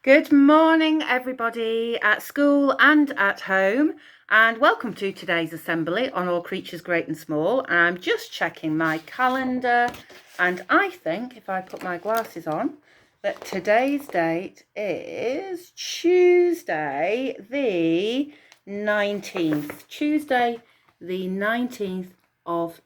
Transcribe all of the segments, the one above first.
Good morning, everybody at school and at home, and welcome to today's assembly on all creatures great and small. I'm just checking my calendar, and I think if I put my glasses on that today's date is Tuesday the 19th. Tuesday the 19th of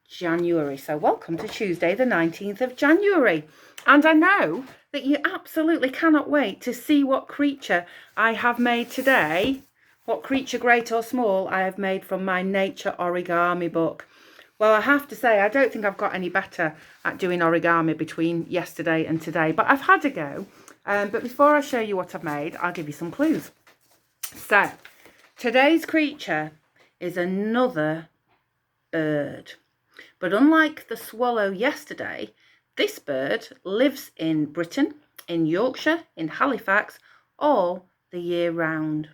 January. So welcome to Tuesday the 19th of January. And I know that you absolutely cannot wait to see what creature I have made today, what creature great or small I have made from my nature origami book. Well, I have to say, I don't think I've got any better at doing origami between yesterday and today, but I've had a go. But before I show you what I've made, I'll give you some clues. So, today's creature is another bird. But unlike the swallow yesterday, this bird lives in Britain, in Yorkshire, in Halifax, all the year round.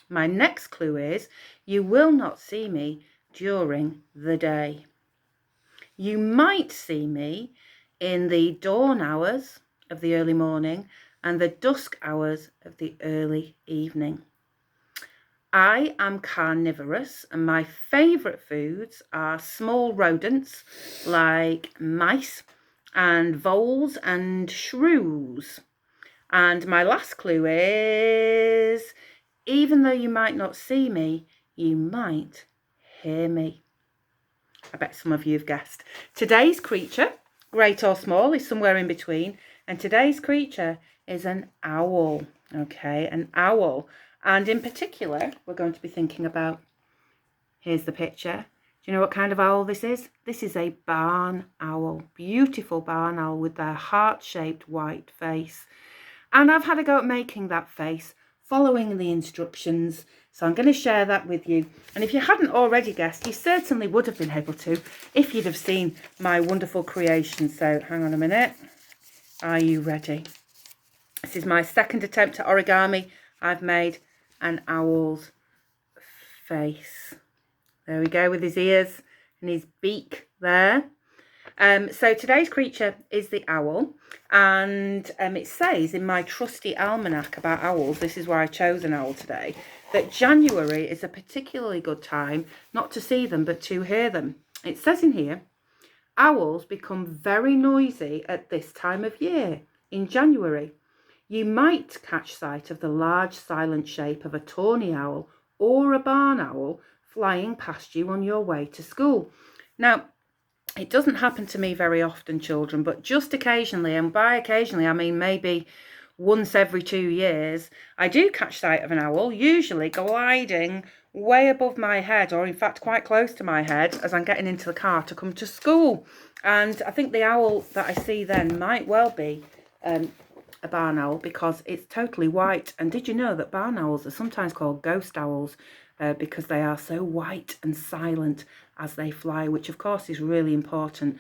My next clue is you will not see me during the day. You might see me in the dawn hours of the early morning and the dusk hours of the early evening. I am carnivorous, and my favourite foods are small rodents like mice and voles and shrews. And my last clue is, even though you might not see me, you might hear me. I bet some of you have guessed. Today's creature, great or small, is somewhere in between. And today's creature is an owl. Okay, an owl. And in particular, we're going to be thinking about, here's the picture. Do you know what kind of owl this is? This is a barn owl. Beautiful barn owl with their heart-shaped white face. And I've had a go at making that face, following the instructions. So I'm going to share that with you. And if you hadn't already guessed, you certainly would have been able to if you'd have seen my wonderful creation. So hang on a minute. Are you ready? This is my second attempt at origami. I've made an owl's face. There we go, with his ears and his beak there. So today's creature is the owl, and it says in my trusty almanac about owls, this is why I chose an owl today, that January is a particularly good time not to see them but to hear them. It says in here, owls become very noisy at this time of year in January. You might catch sight of the large silent shape of a tawny owl or a barn owl flying past you on your way to school. Now, it doesn't happen to me very often, children, but just occasionally, and by occasionally I mean maybe once every 2 years, I do catch sight of an owl, usually gliding way above my head, or in fact quite close to my head as I'm getting into the car to come to school. And I think the owl that I see then might well be a barn owl, because it's totally white. And did you know that barn owls are sometimes called ghost owls because they are so white and silent as they fly, which of course is really important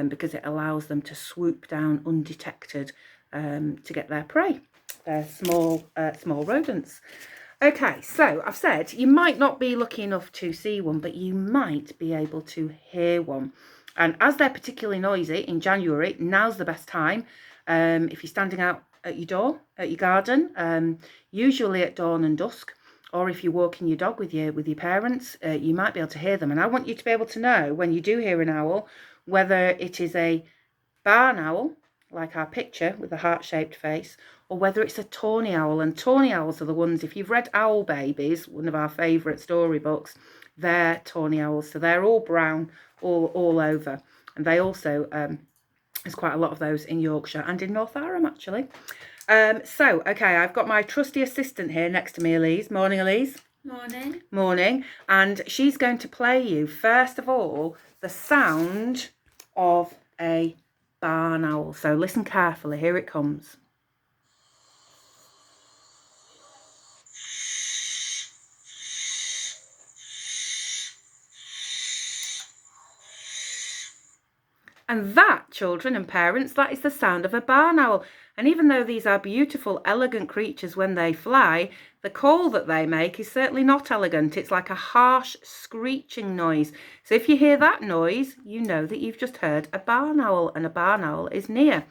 because it allows them to swoop down undetected to get their prey. They're small rodents. Okay, so I've said you might not be lucky enough to see one, but you might be able to hear one. And as they're particularly noisy in January, now's the best time. If you're standing out at your door, at your garden, usually at dawn and dusk, or if you're walking your dog with your parents, you might be able to hear them. And I want you to be able to know when you do hear an owl, whether it is a barn owl, like our picture with the heart-shaped face, or whether it's a tawny owl. And tawny owls are the ones, if you've read Owl Babies, one of our favourite storybooks, they're tawny owls. So they're all brown all over. And they also, there's quite a lot of those in Yorkshire and in Northowram, actually. Okay, I've got my trusty assistant here next to me, Elise. Morning, Elise. Morning. Morning. And she's going to play you, first of all, the sound of a barn owl. So listen carefully. Here it comes. And that, children and parents, that is the sound of a barn owl. And even though these are beautiful, elegant creatures when they fly, the call that they make is certainly not elegant. It's like a harsh, screeching noise. So if you hear that noise, you know that you've just heard a barn owl, and a barn owl is near.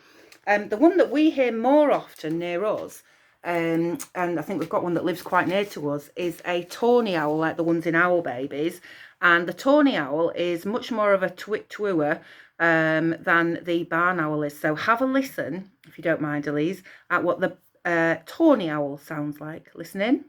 The one that we hear more often near us and I think we've got one that lives quite near to us, is a tawny owl, like the ones in Owl Babies. And the tawny owl is much more of a twit-twoer than the barn owl is. So have a listen, if you don't mind, Elise, at what the tawny owl sounds like. Listen in.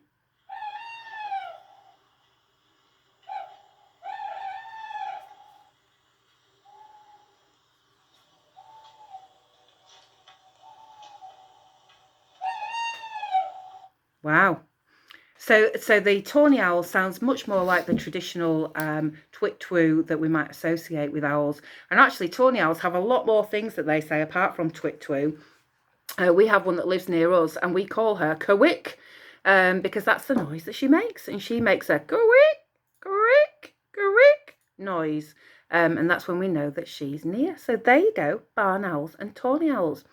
Wow. So the tawny owl sounds much more like the traditional twit-twoo that we might associate with owls. And actually, tawny owls have a lot more things that they say apart from twit-twoo. We have one that lives near us, and we call her Kerwick, because that's the noise that she makes. And she makes a Kerwick, Kerwick, Kerwick noise. And that's when we know that she's near. So there you go, barn owls and tawny owls.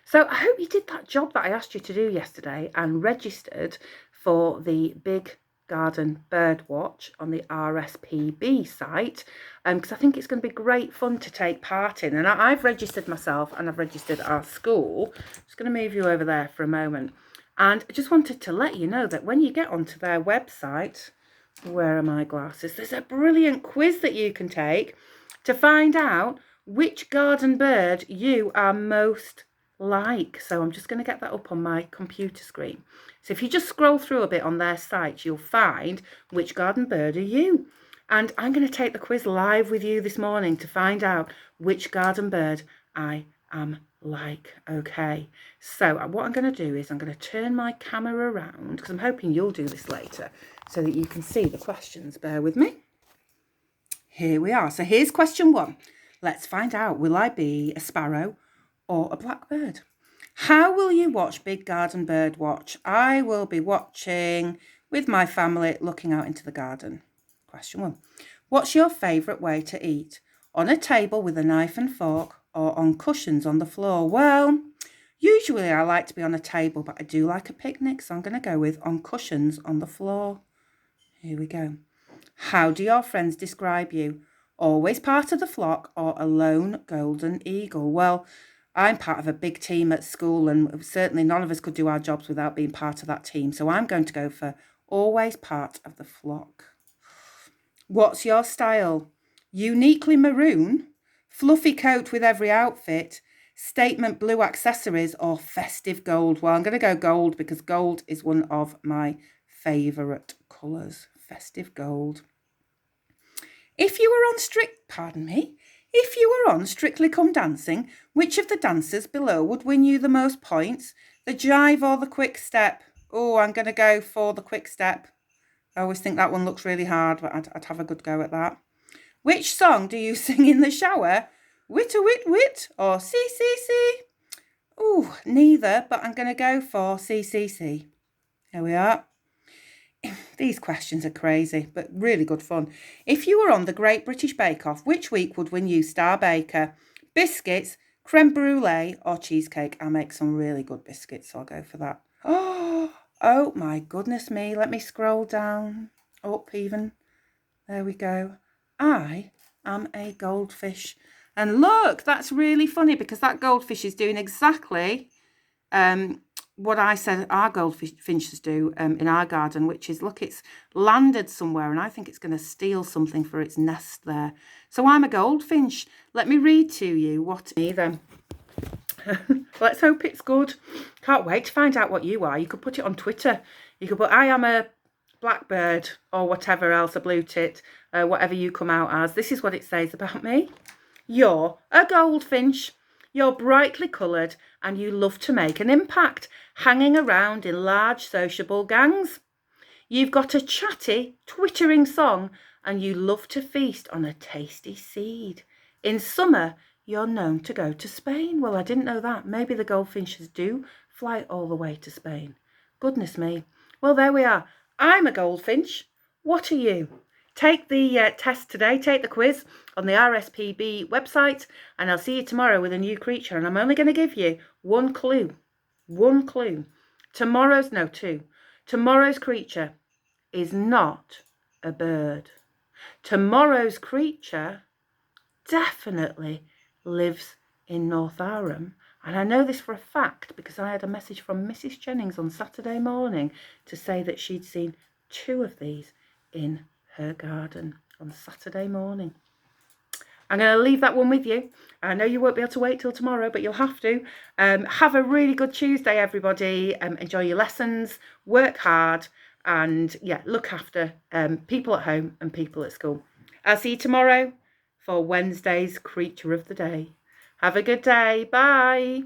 So I hope you did that job that I asked you to do yesterday and registered for the Big Garden Bird Watch on the RSPB site, because I think it's going to be great fun to take part in. And I've registered myself, and I've registered our school. I'm just going to move you over there for a moment. And I just wanted to let you know that when you get onto their website, where are my glasses? There's a brilliant quiz that you can take to find out which garden bird you are most like. So I'm just going to get that up on my computer screen. So if you just scroll through a bit on their site, you'll find which garden bird are you. And I'm going to take the quiz live with you this morning to find out which garden bird I am like. Okay, so what I'm going to do is I'm going to turn my camera around, because I'm hoping you'll do this later so that you can see the questions. Bear with me. Here we are. So here's question 1. Let's find out, will I be a sparrow or a blackbird? How will you watch Big Garden Bird Watch? I will be watching with my family, looking out into the garden. Question 1. What's your favourite way to eat? On a table with a knife and fork, or on cushions on the floor? Well, usually I like to be on a table, but I do like a picnic, so I'm going to go with on cushions on the floor. Here we go. How do your friends describe you? Always part of the flock, or a lone golden eagle? Well, I'm part of a big team at school, and certainly none of us could do our jobs without being part of that team. So I'm going to go for always part of the flock. What's your style? Uniquely maroon, fluffy coat with every outfit, statement blue accessories, or festive gold? Well, I'm going to go gold, because gold is one of my favourite colours. Festive gold. If you were on Strictly Come Dancing, which of the dancers below would win you the most points? The jive or the quick step? Oh, I'm going to go for the quick step. I always think that one looks really hard, but I'd have a good go at that. Which song do you sing in the shower? Wit-a-wit-wit or C-C-C? Oh, neither, but I'm going to go for C-C-C. There we are. These questions are crazy, but really good fun. If you were on the Great British Bake Off, which week would win you Star Baker? Biscuits, creme brulee, or cheesecake? I make some really good biscuits, so I'll go for that. Oh my goodness me. Let me scroll down, up even. There we go. I am a goldfish. And look, that's really funny, because that goldfish is doing exactly what I said our goldfinches do in our garden, which is, look, it's landed somewhere, and I think it's going to steal something for its nest there. So I'm a goldfinch. Let me read to you what then. Let's hope it's good. Can't wait to find out what you are. You could put it on Twitter. You could put, I am a blackbird, or whatever else, a blue tit, whatever you come out as. This is what it says about me. You're a goldfinch. You're brightly coloured, and you love to make an impact, hanging around in large sociable gangs. You've got a chatty, twittering song, and you love to feast on a tasty seed. In summer, you're known to go to Spain. Well, I didn't know that. Maybe the goldfinches do fly all the way to Spain. Goodness me. Well, there we are. I'm a goldfinch. What are you? Take the test today, take the quiz on the RSPB website, and I'll see you tomorrow with a new creature. And I'm only going to give you one clue. One clue. Two. Tomorrow's creature is not a bird. Tomorrow's creature definitely lives in Northowram And I know this for a fact because I had a message from Mrs. Jennings on Saturday morning to say that she'd seen 2 of these in her garden on Saturday morning. I'm going to leave that one with you. I know you won't be able to wait till tomorrow, but you'll have to. Have a really good Tuesday, everybody. Enjoy your lessons, work hard, and yeah, look after people at home and people at school. I'll see you tomorrow for Wednesday's Creature of the Day. Have a good day. Bye.